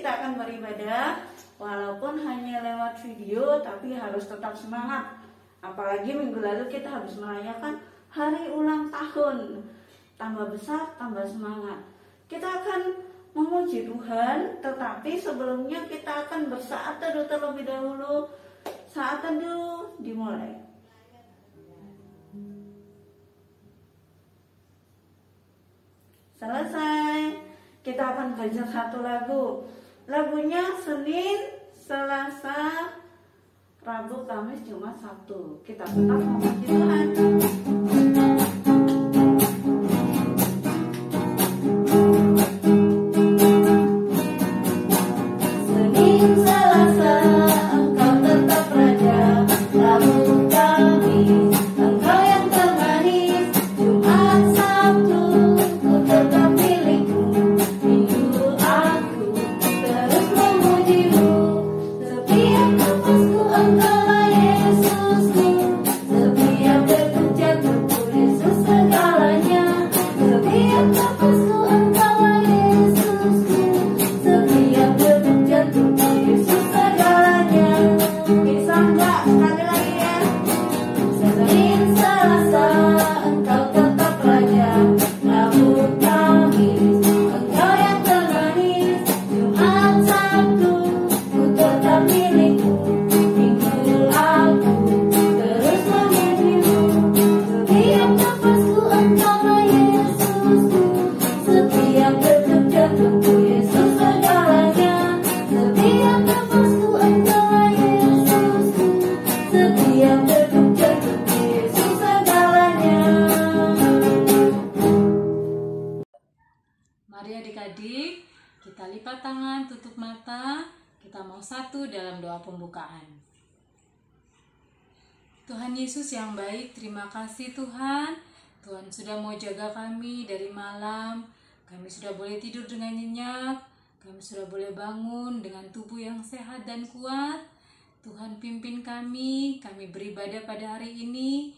kita akan beribadah, walaupun hanya lewat video, tapi harus tetap semangat. Apalagi minggu lalu kita habis merayakan hari ulang tahun. Tambah besar, tambah semangat. Kita akan memuji Tuhan, tetapi sebelumnya kita akan bersaat teduh terlebih dahulu. Saat teduh dimulai. Selesai, kita akan belajar satu lagu. Lagunya Senin, Selasa, Rabu, Kamis, Jumat, Sabtu. Kita tetap memuji Tuhan. Mari adik-adik, kita lipat tangan, tutup mata, kita mau satu dalam doa pembukaan. Tuhan Yesus yang baik, terima kasih Tuhan. Tuhan sudah mau jaga kami dari malam, kami sudah boleh tidur dengan nyenyak, kami sudah boleh bangun dengan tubuh yang sehat dan kuat. Tuhan pimpin kami beribadah pada hari ini,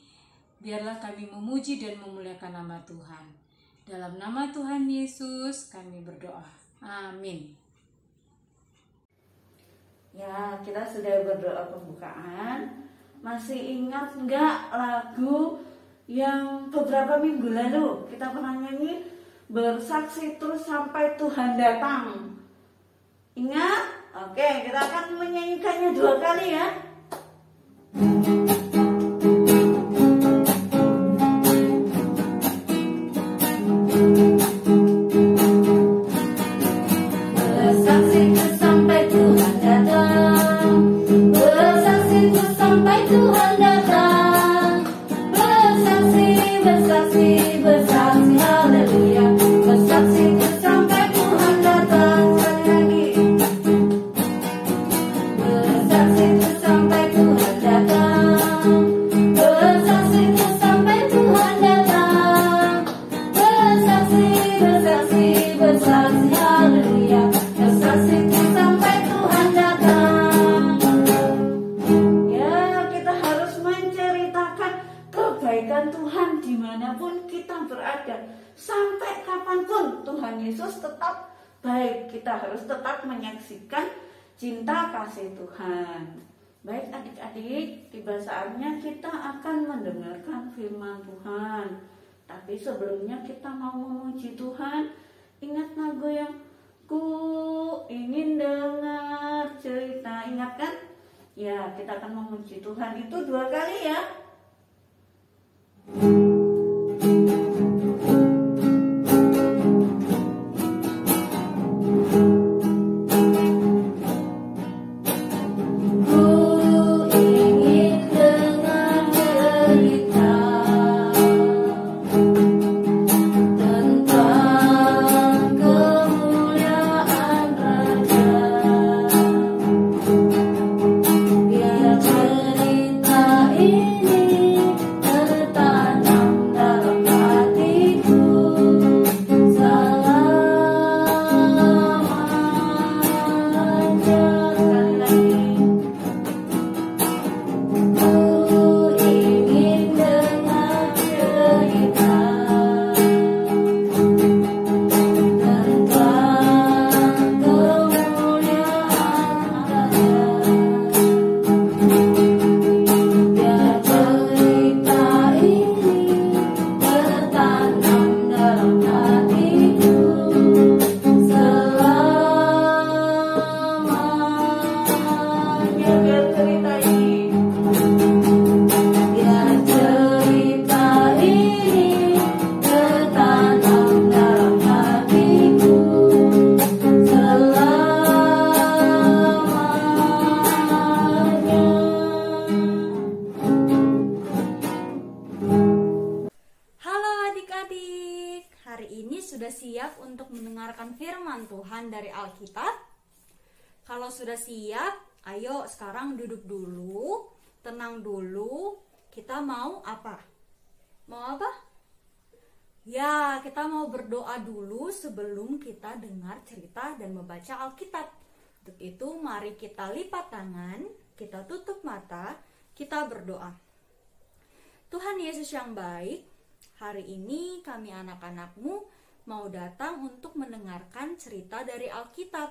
biarlah kami memuji dan memuliakan nama Tuhan. Dalam nama Tuhan Yesus kami berdoa. Amin. Ya, kita sudah berdoa pembukaan. Masih ingat nggak lagu yang beberapa minggu lalu kita pernah nyanyi, bersaksi terus sampai Tuhan datang? Ingat? Oke, kita akan menyanyikannya 2 kali ya. Tuhan dimanapun kita berada, sampai kapanpun Tuhan Yesus tetap baik. Kita harus tetap menyaksikan cinta kasih Tuhan. Baik adik-adik, tiba saatnya kita akan mendengarkan firman Tuhan. Tapi sebelumnya kita mau memuji Tuhan. Ingat lagu yang ku ingin dengar cerita, ingat kan? Ya, kita akan memuji Tuhan itu 2 kali ya. Ini firman Tuhan dari Alkitab? Kalau sudah siap, ayo sekarang duduk dulu, tenang dulu. Kita mau apa? Mau apa? Ya, kita mau berdoa dulu sebelum kita dengar cerita dan membaca Alkitab. Untuk itu, mari kita lipat tangan, kita tutup mata, kita berdoa. Tuhan Yesus yang baik, hari ini kami anak-anak-Mu mau datang untuk mendengarkan cerita dari Alkitab.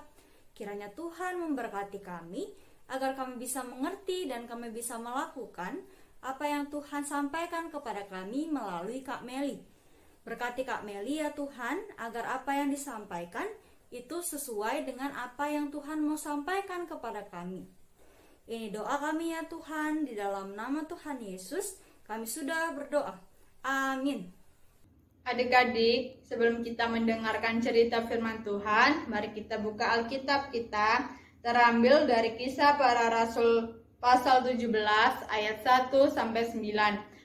Kiranya Tuhan memberkati kami, agar kami bisa mengerti dan kami bisa melakukan apa yang Tuhan sampaikan kepada kami melalui Kak Meli. Berkati Kak Meli ya Tuhan, agar apa yang disampaikan itu sesuai dengan apa yang Tuhan mau sampaikan kepada kami. Ini doa kami ya Tuhan, di dalam nama Tuhan Yesus kami sudah berdoa. Amin. Adik-adik, sebelum kita mendengarkan cerita firman Tuhan, mari kita buka Alkitab kita, terambil dari Kisah Para Rasul pasal 17 ayat 1-9.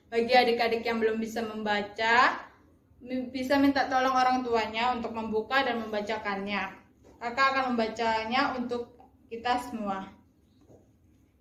Bagi adik-adik yang belum bisa membaca, bisa minta tolong orang tuanya untuk membuka dan membacakannya. Kakak akan membacanya untuk kita semua.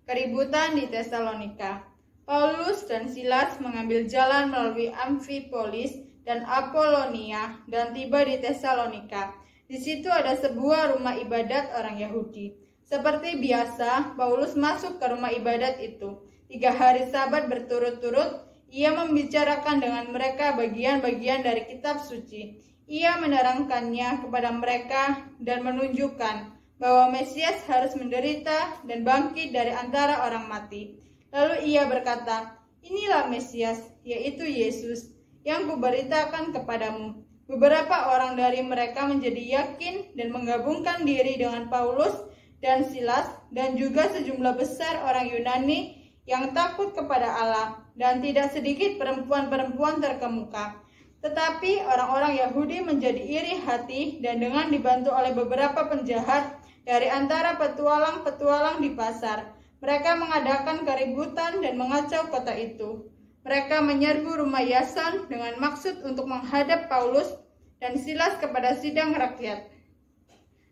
Keributan di Tesalonika. Paulus dan Silas mengambil jalan melalui Amfipolis dan Apolonia dan tiba di Tesalonika. Di situ ada sebuah rumah ibadat orang Yahudi. Seperti biasa, Paulus masuk ke rumah ibadat itu. 3 hari Sabat berturut-turut, ia membicarakan dengan mereka bagian-bagian dari kitab suci. Ia menerangkannya kepada mereka dan menunjukkan bahwa Mesias harus menderita dan bangkit dari antara orang mati. Lalu ia berkata, "Inilah Mesias, yaitu Yesus, yang kuberitakan kepadamu." Beberapa orang dari mereka menjadi yakin dan menggabungkan diri dengan Paulus dan Silas, dan juga sejumlah besar orang Yunani yang takut kepada Allah, dan tidak sedikit perempuan-perempuan terkemuka. Tetapi orang-orang Yahudi menjadi iri hati, dan dengan dibantu oleh beberapa penjahat dari antara petualang-petualang di pasar, mereka mengadakan keributan dan mengacau kota itu. Mereka menyerbu rumah Yason dengan maksud untuk menghadap Paulus dan Silas kepada sidang rakyat.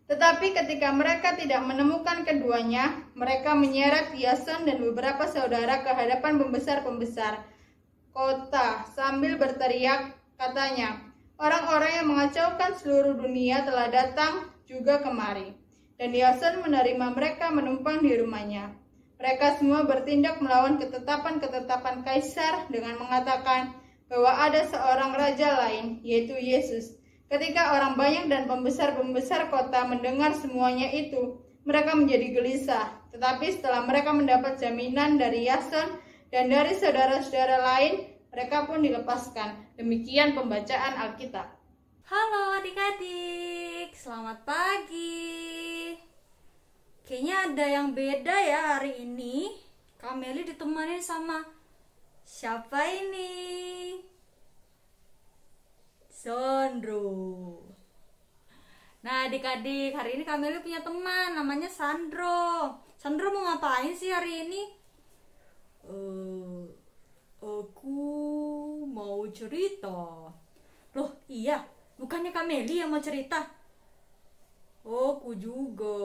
Tetapi ketika mereka tidak menemukan keduanya, mereka menyeret Yason dan beberapa saudara ke hadapan pembesar-pembesar kota sambil berteriak, katanya, "Orang-orang yang mengacaukan seluruh dunia telah datang juga kemari." Dan Yason menerima mereka menumpang di rumahnya. Mereka semua bertindak melawan ketetapan-ketetapan Kaisar dengan mengatakan bahwa ada seorang raja lain, yaitu Yesus. Ketika orang banyak dan pembesar-pembesar kota mendengar semuanya itu, mereka menjadi gelisah. Tetapi setelah mereka mendapat jaminan dari Yason dan dari saudara-saudara lain, mereka pun dilepaskan. Demikian pembacaan Alkitab. Halo adik-adik, selamat pagi. Kayaknya ada yang beda ya hari ini. Kak Meli ditemani sama siapa ini? Sandro. Nah adik-adik, hari ini Kak Meli punya teman namanya Sandro. Sandro mau ngapain sih hari ini? Aku mau cerita. Loh iya, bukannya Kak Meli yang mau cerita? Oh, aku juga.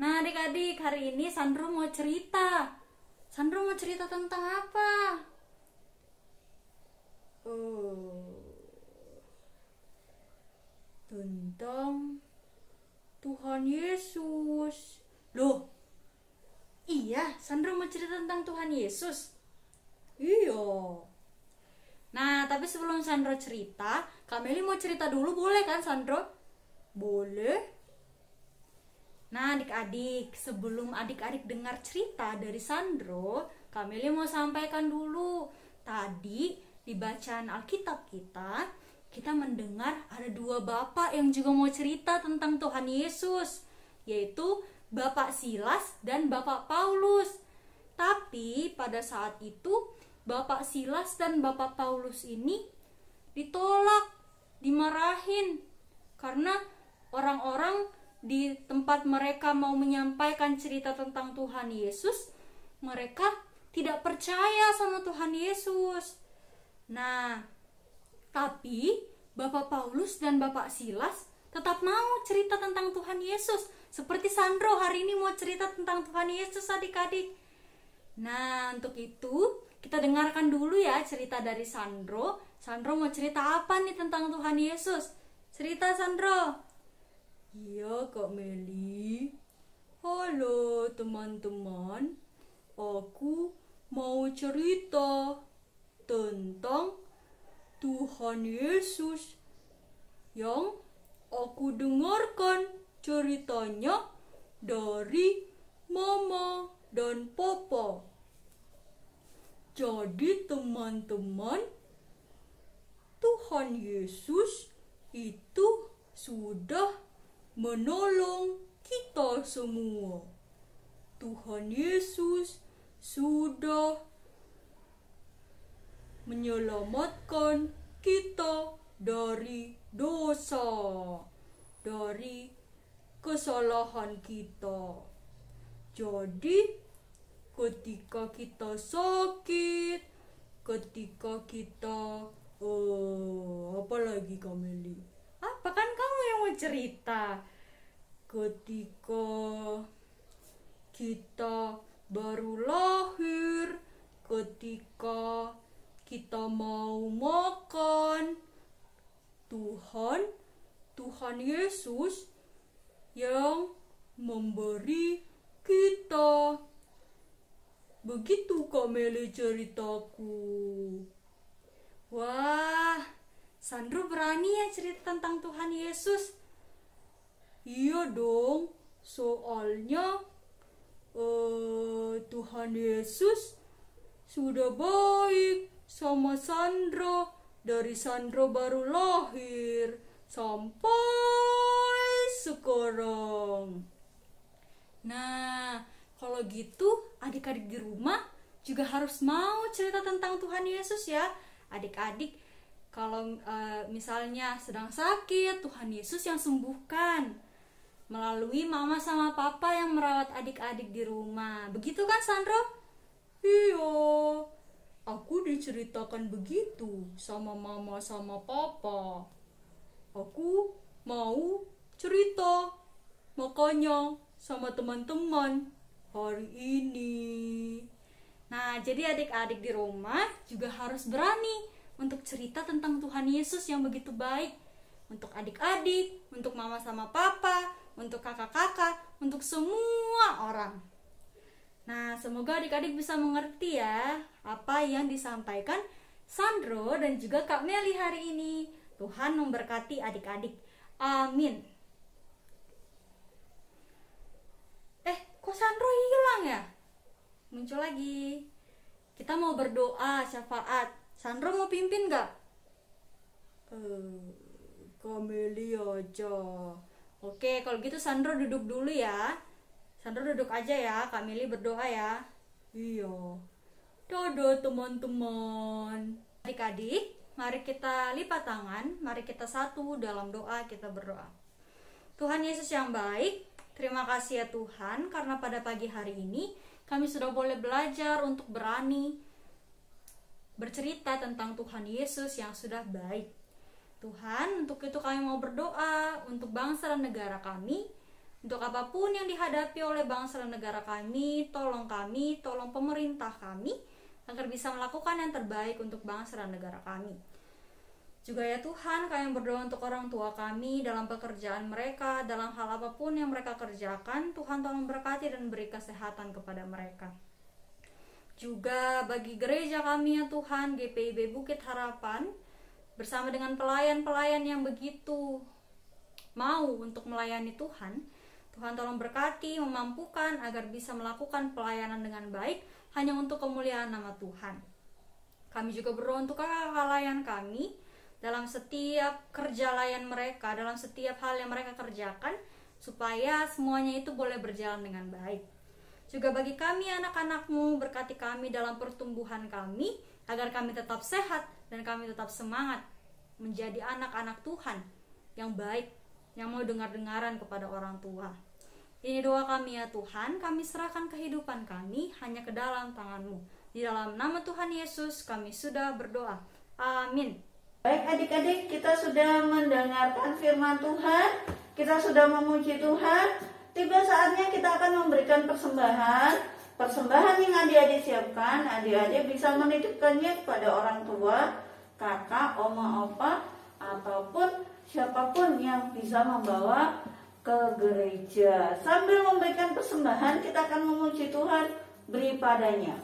Nah adik-adik, hari ini Sandro mau cerita. Sandro mau cerita tentang apa? Tentang Tuhan Yesus. Loh, iya, Sandro mau cerita tentang Tuhan Yesus. Iya. Nah, tapi sebelum Sandro cerita, Kak Meli mau cerita dulu, boleh kan Sandro? Boleh. Nah adik-adik, sebelum adik-adik dengar cerita dari Sandro, Kak Meli mau sampaikan dulu. Tadi di bacaan Alkitab kita mendengar ada 2 bapak yang juga mau cerita tentang Tuhan Yesus, yaitu Bapak Silas dan Bapak Paulus. Tapi pada saat itu Bapak Silas dan Bapak Paulus ini ditolak, dimarahin, karena orang-orang di tempat mereka mau menyampaikan cerita tentang Tuhan Yesus, mereka tidak percaya sama Tuhan Yesus. Nah, tapi Bapak Paulus dan Bapak Silas tetap mau cerita tentang Tuhan Yesus. Seperti Sandro hari ini mau cerita tentang Tuhan Yesus adik-adik. Nah, untuk itu kita dengarkan dulu ya cerita dari Sandro. Sandro mau cerita apa nih tentang Tuhan Yesus? Cerita Sandro. Iya Kak Meli. Halo teman-teman. Aku mau cerita tentang Tuhan Yesus yang aku dengarkan ceritanya dari Mama dan Papa. Jadi teman-teman, Tuhan Yesus itu sudah menolong kita semua. Tuhan Yesus sudah menyelamatkan kita dari dosa, dari kesalahan kita. Jadi ketika kita sakit, ketika kita apa lagi Kameli? Apa kan kamu yang mau cerita? Ketika kita baru lahir, ketika kita mau makan, Tuhan Yesus yang memberi kita. Begitu Kak Meli ceritaku. Wah, Sandro berani ya cerita tentang Tuhan Yesus. Iya dong, soalnya Tuhan Yesus sudah baik sama Sandro. Dari Sandro baru lahir sampai sekarang. Nah, kalau gitu adik-adik di rumah juga harus mau cerita tentang Tuhan Yesus ya. Adik-adik kalau misalnya sedang sakit, Tuhan Yesus yang sembuhkan melalui mama sama papa yang merawat adik-adik di rumah. Begitu kan Sandro? Iya, aku diceritakan begitu sama mama sama papa. Aku mau cerita, makanya sama teman-teman hari ini. Nah, jadi adik-adik di rumah juga harus berani untuk cerita tentang Tuhan Yesus yang begitu baik. Untuk adik-adik, untuk mama sama papa, untuk kakak-kakak, untuk semua orang. Nah, semoga adik-adik bisa mengerti ya apa yang disampaikan Sandro dan juga Kak Meli hari ini. Tuhan memberkati adik-adik. Amin. Kok Sandro hilang ya? Muncul lagi. Kita mau berdoa syafaat. Sandro mau pimpin gak? Kak Meli aja. Oke, kalau gitu Sandro duduk dulu ya. Sandro duduk aja ya, Kak Meli berdoa ya. Iya. Dadah teman-teman. Adik-adik, mari kita lipat tangan, mari kita satu dalam doa, kita berdoa. Tuhan Yesus yang baik, terima kasih ya Tuhan, karena pada pagi hari ini kami sudah boleh belajar untuk berani bercerita tentang Tuhan Yesus yang sudah baik. Tuhan, untuk itu kami mau berdoa untuk bangsa dan negara kami. Untuk apapun yang dihadapi oleh bangsa dan negara kami, tolong pemerintah kami agar bisa melakukan yang terbaik untuk bangsa dan negara kami. Juga ya Tuhan, kami berdoa untuk orang tua kami dalam pekerjaan mereka, dalam hal apapun yang mereka kerjakan. Tuhan tolong berkati dan beri kesehatan kepada mereka. Juga bagi gereja kami ya Tuhan, GPIB Bukit Harapan, bersama dengan pelayan-pelayan yang begitu mau untuk melayani Tuhan, Tuhan tolong berkati, memampukan agar bisa melakukan pelayanan dengan baik hanya untuk kemuliaan nama Tuhan. Kami juga berdoa untuk kakak-kakak layan kami dalam setiap kerja layan mereka, dalam setiap hal yang mereka kerjakan, supaya semuanya itu boleh berjalan dengan baik. Juga bagi kami anak-anakmu, berkati kami dalam pertumbuhan kami, agar kami tetap sehat dan kami tetap semangat menjadi anak-anak Tuhan yang baik, yang mau dengar-dengaran kepada orang tua. Ini doa kami ya Tuhan, kami serahkan kehidupan kami hanya ke dalam tangan-Mu. Di dalam nama Tuhan Yesus kami sudah berdoa. Amin. Baik adik-adik, kita sudah mendengarkan firman Tuhan, kita sudah memuji Tuhan. Tiba saatnya kita akan memberikan persembahan. Persembahan yang adik-adik siapkan, adik-adik bisa menitipkannya kepada orang tua, kakak, oma, opa, ataupun siapapun yang bisa membawa ke gereja. Sambil memberikan persembahan, kita akan memuji Tuhan, beri padanya.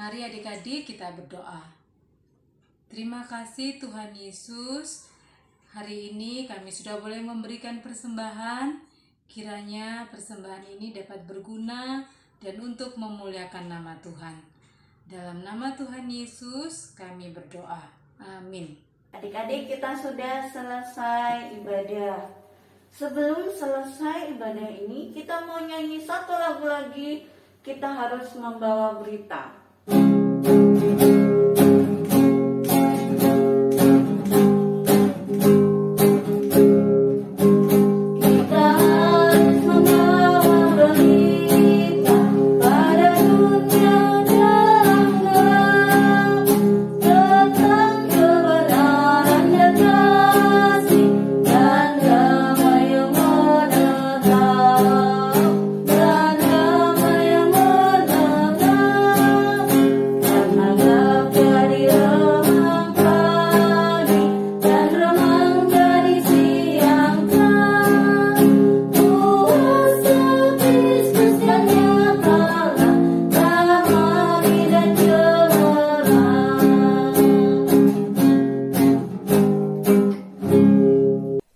Mari adik-adik kita berdoa. Terima kasih Tuhan Yesus. Hari ini kami sudah boleh memberikan persembahan. Kiranya persembahan ini dapat berguna dan untuk memuliakan nama Tuhan. Dalam nama Tuhan Yesus kami berdoa. Amin. Adik-adik, kita sudah selesai ibadah. Sebelum selesai ibadah ini, kita mau nyanyi satu lagu lagi. Kita harus membawa berita.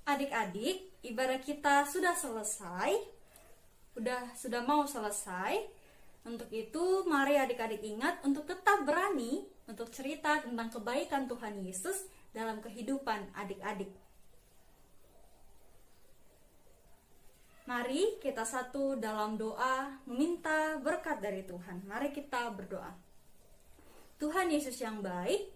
Adik-adik, ibadah kita sudah selesai, sudah mau selesai. Untuk itu, mari adik-adik ingat untuk tetap berani untuk cerita tentang kebaikan Tuhan Yesus dalam kehidupan adik-adik. Mari kita satu dalam doa meminta berkat dari Tuhan. Mari kita berdoa. Tuhan Yesus yang baik,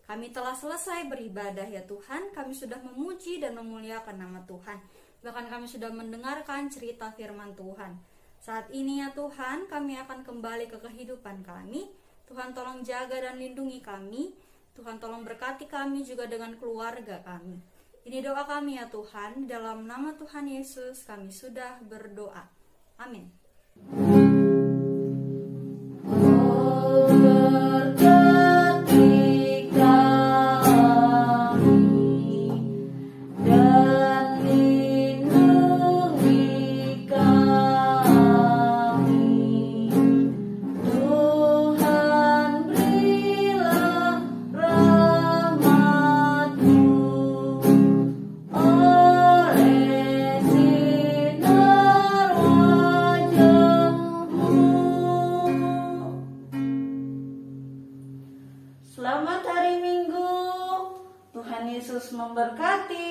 kami telah selesai beribadah ya Tuhan. Kami sudah memuji dan memuliakan nama Tuhan. Bahkan kami sudah mendengarkan cerita firman Tuhan. Saat ini ya Tuhan, kami akan kembali ke kehidupan kami. Tuhan tolong jaga dan lindungi kami. Tuhan tolong berkati kami juga dengan keluarga kami. Ini doa kami ya Tuhan. Dalam nama Tuhan Yesus kami sudah berdoa. Amin. Selamat hari Minggu. Tuhan Yesus memberkati.